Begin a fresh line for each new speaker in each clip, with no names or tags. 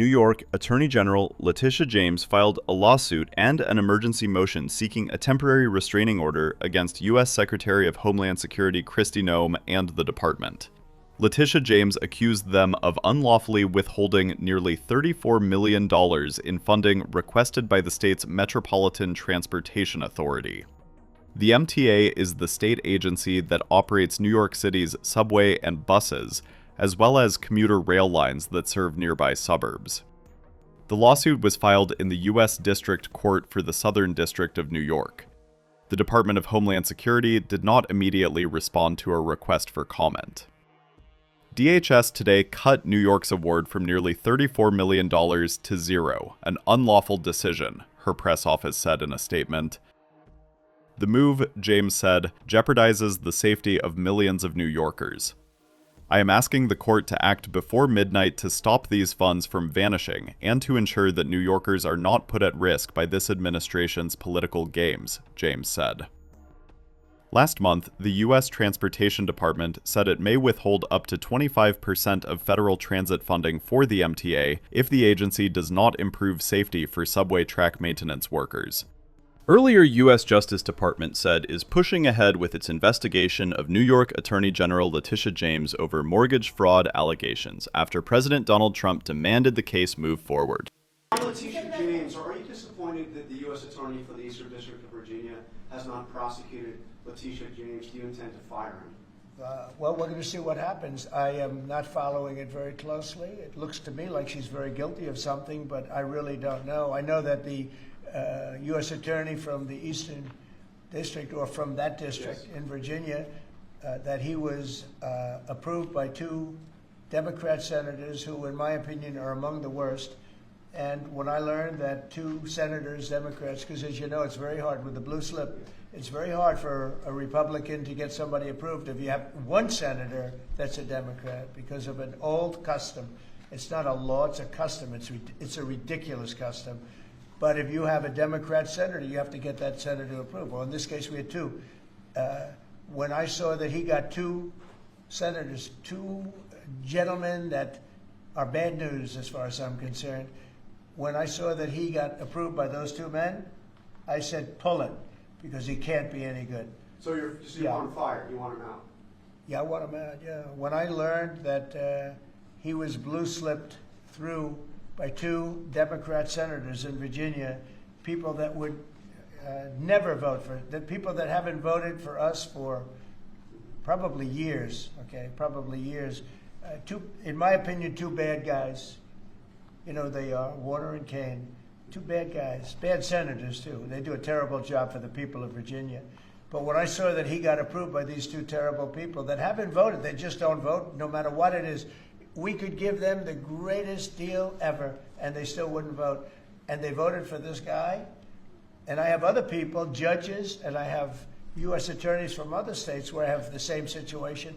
New York Attorney General Letitia James filed a lawsuit and an emergency motion seeking a temporary restraining order against U.S. Secretary of Homeland Security Kristi Noem and the department. Letitia James accused them of unlawfully withholding nearly $34 million in funding requested by the state's Metropolitan Transportation Authority. The MTA is the state agency that operates New York City's subway and buses, as well as commuter rail lines that serve nearby suburbs. The lawsuit was filed in the U.S. District Court for the Southern District of New York. The Department of Homeland Security did not immediately respond to a request for comment. DHS today cut New York's award from nearly $34 million to zero, an unlawful decision, her press office said in a statement. The move, James said, jeopardizes the safety of millions of New Yorkers. I am asking the court to act before midnight to stop these funds from vanishing and to ensure that New Yorkers are not put at risk by this administration's political games, James said. Last month, the U.S. Transportation Department said it may withhold up to 25% of federal transit funding for the MTA if the agency does not improve safety for subway track maintenance workers. Earlier, U.S. Justice Department said is pushing ahead with its investigation of New York Attorney General Letitia James over mortgage fraud allegations after President Donald Trump demanded the case move forward.
Letitia James, are you disappointed that the U.S. Attorney for the Eastern District of Virginia has not prosecuted Letitia James? Do you intend to fire him?
Well, we're going to see what happens. I am not following it very closely. It looks to me like she's very guilty of something, but I really don't know. I know that the U.S. Attorney from the Eastern District, or from that district in Virginia, that he was approved by two Democrat senators who, in my opinion, are among the worst. And when I learned that two senators, Democrats, because as you know, it's very hard with the blue slip, it's very hard for a Republican to get somebody approved if you have one senator that's a Democrat because of an old custom. It's not a law, it's a custom. It's a ridiculous custom. But if you have a Democrat senator, you have to get that senator approved. Well, in this case, we had two. When I saw that he got two senators, two gentlemen that are bad news as far as I'm concerned, when I saw that he got approved by those two men, I said, pull it, because he can't be any good.
So you want him fired, you want him out?
Yeah, I want him out, yeah. When I learned that he was blue-slipped through by two Democrat senators in Virginia, people that would never vote for it, that people that haven't voted for us for probably years, okay, probably years. In my opinion, two bad guys. You know they are, Warner and Kane. Two bad guys, bad senators too. They do a terrible job for the people of Virginia. But when I saw that he got approved by these two terrible people that haven't voted, they just don't vote no matter what it is. We could give them the greatest deal ever and they still wouldn't vote. And they voted for this guy. And I have other people, judges, and I have U.S. attorneys from other states where I have the same situation,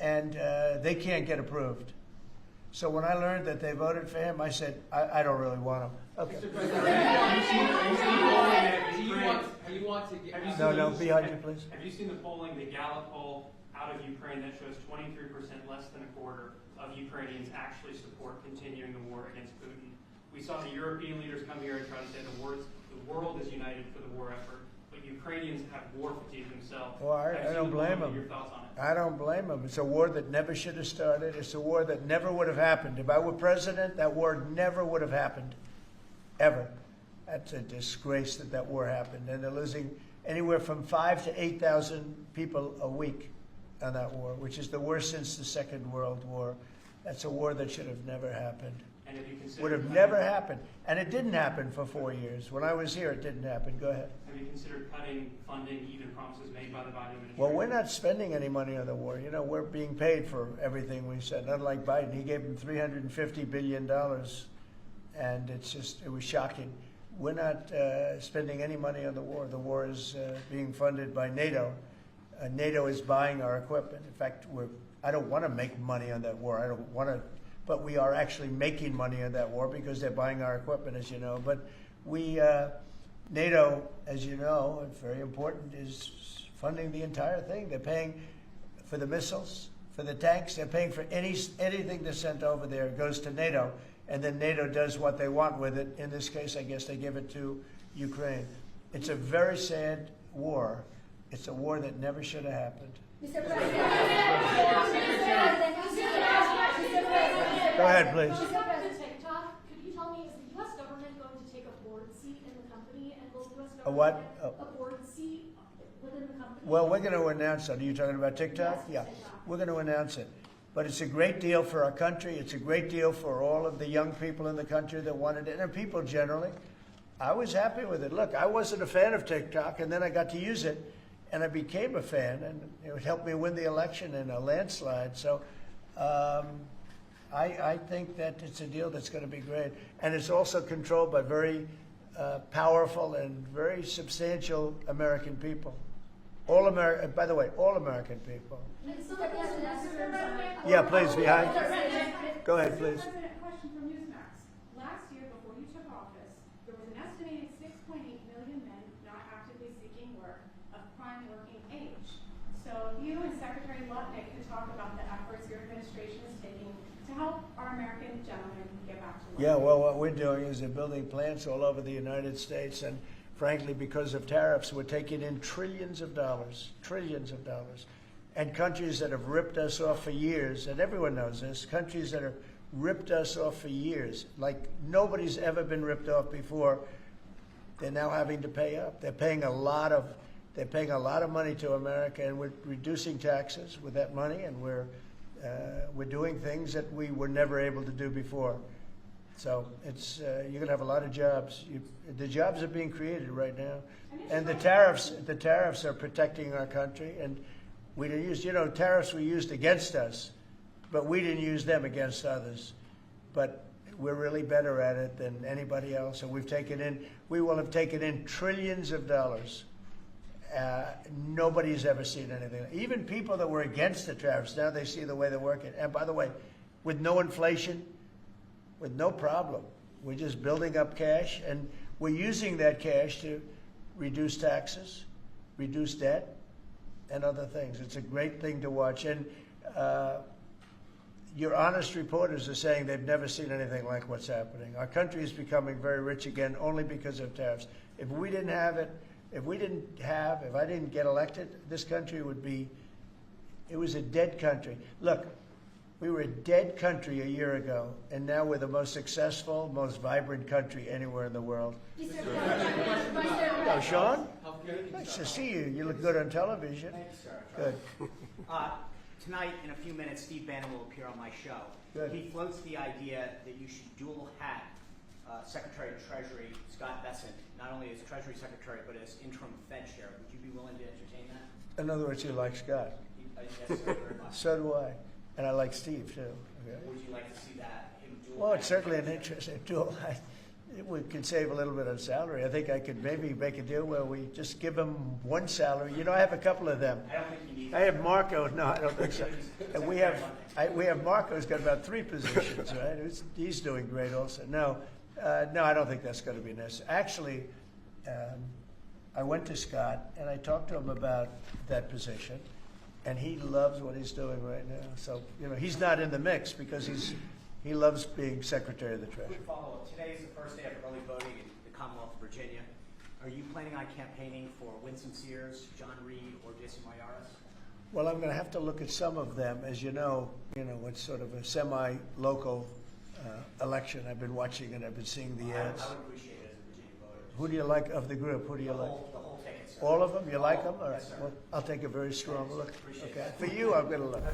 and they can't get approved. So when I learned that they voted for him, I said, I don't really want him. Okay. No, behind you, please.
Have you seen the polling, the Gallup poll out of Ukraine that shows 23%, less than a quarter, of Ukrainians actually support continuing the war against Putin? We saw the European leaders come here and try to say the world is united for the war effort, but Ukrainians have war fatigue themselves.
Well, I don't blame them.
Your thoughts on it?
I don't blame them. It's a war that never should have started. It's a war that never would have happened. If I were president, that war never would have happened, ever. That's a disgrace that war happened. And they're losing anywhere from 5,000 to 8,000 people a week on that war, which is the worst since the Second World War. That's a war that should have never happened.
And if you consider
would have never happened. And it didn't happen for 4 years. When I was here, it didn't happen. Go ahead.
Have you considered cutting funding, even promises made by the Biden administration?
Well, we're not spending any money on the war. You know, we're being paid for everything we said. Unlike Biden, he gave them $350 billion. And it was shocking. We're not spending any money on the war. The war is being funded by NATO. NATO is buying our equipment. In fact, I don't want to make money on that war. I don't want to. But we are actually making money on that war because they're buying our equipment, as you know. But NATO, as you know, it's very important, is funding the entire thing. They're paying for the missiles, for the tanks. They're paying for anything that's sent over there. It goes to NATO. and then NATO does what they want with it. In this case, I guess they give it to Ukraine. It's a very sad war. It's a war that never should have happened.
Mr. President.
Go ahead, please.
TikTok, could you tell me, is the U.S. government going to take a board seat in the company, and will the U.S. government
A what?
get a board seat within the company?
Well, we're going to announce that. Are you talking about TikTok?
Yes,
Yeah,
TikTok.
we're going to announce it. But it's a great deal for our country. It's a great deal for all of the young people in the country that wanted it, and people generally. I was happy with it. Look, I wasn't a fan of TikTok, and then I got to use it, and I became a fan, and it helped me win the election in a landslide. So I think that it's a deal that's going to be great. And it's also controlled by very powerful and very substantial American people. All American, by the way, all American people. Yeah, please, behind. Go ahead, please.
Mr. President, a question from Newsmax. Last year, before you took office, there was an estimated 6.8 million men not actively seeking work of prime working age. So you and Secretary Lutnick can talk about the efforts your administration is taking to help our American gentlemen get back to work.
Yeah, well, what we're doing is they're building plants all over the United States, and frankly, because of tariffs, we're taking in trillions of dollars, and countries that have ripped us off for years, and everyone knows this, countries that have ripped us off for years, like nobody's ever been ripped off before, they're now having to pay up. They're paying a lot of money to America, and we're reducing taxes with that money, and we're doing things that we were never able to do before. So it's you're going to have a lot of jobs. The jobs are being created right now, and the tariffs are protecting our country. And we didn't use, tariffs were used against us, but we didn't use them against others. But we're really better at it than anybody else, and we will have taken in trillions of dollars. Nobody's ever seen anything. Even people that were against the tariffs, now they see the way they're working. And by the way, with no inflation, with no problem. We're just building up cash, and we're using that cash to reduce taxes, reduce debt, and other things. It's a great thing to watch. And your honest reporters are saying they've never seen anything like what's happening. Our country is becoming very rich again only because of tariffs. If I didn't get elected, this country it was a dead country. Look, we were a dead country a year ago, and now we're the most successful, most vibrant country anywhere in the world. Hello, Sean. Nice to see you. You look good on television.
Thank you, sir.
Good.
Tonight, in a few minutes, Steve Bannon will appear on my show.
Good.
He floats the idea that you should dual hat Secretary of Treasury Scott Bessent, not only as Treasury Secretary, but as interim Fed chair. Would you be willing to entertain that?
In other words, you like Scott.
Yes, sir, very much.
So do I. And I like Steve, too. Okay.
Would you like to see that? Him dual
Well, it's
hat?
certainly an interesting tool. We could save a little bit on salary. I think I could maybe make a deal where we just give him one salary. I have a couple of them.
I don't think you need
I have Marco. No, I don't think so. And we have Marco's got about 3 positions, right? He's doing great also. No, I don't think that's going to be necessary. Actually, I went to Scott and I talked to him about that position, and he loves what he's doing right now. So he's not in the mix because he loves being Secretary of the Treasury.
Quick follow-up. Today is the first day of early voting in the Commonwealth of Virginia. Are you planning on campaigning for Winston Sears, John Reed, or Jason Mayaris?
Well, I'm going to have to look at some of them. As you know, it's sort of a semi-local election. I've been watching it. I've been seeing the ads.
I would appreciate it as a Virginia voter.
Who do you like of the group? Who do you like?
The whole ticket, sir.
All of them? You like them? All right.
Yes, sir.
Well, I'll take a very strong look.
Appreciate
Okay.
it.
For you, I'm going to look.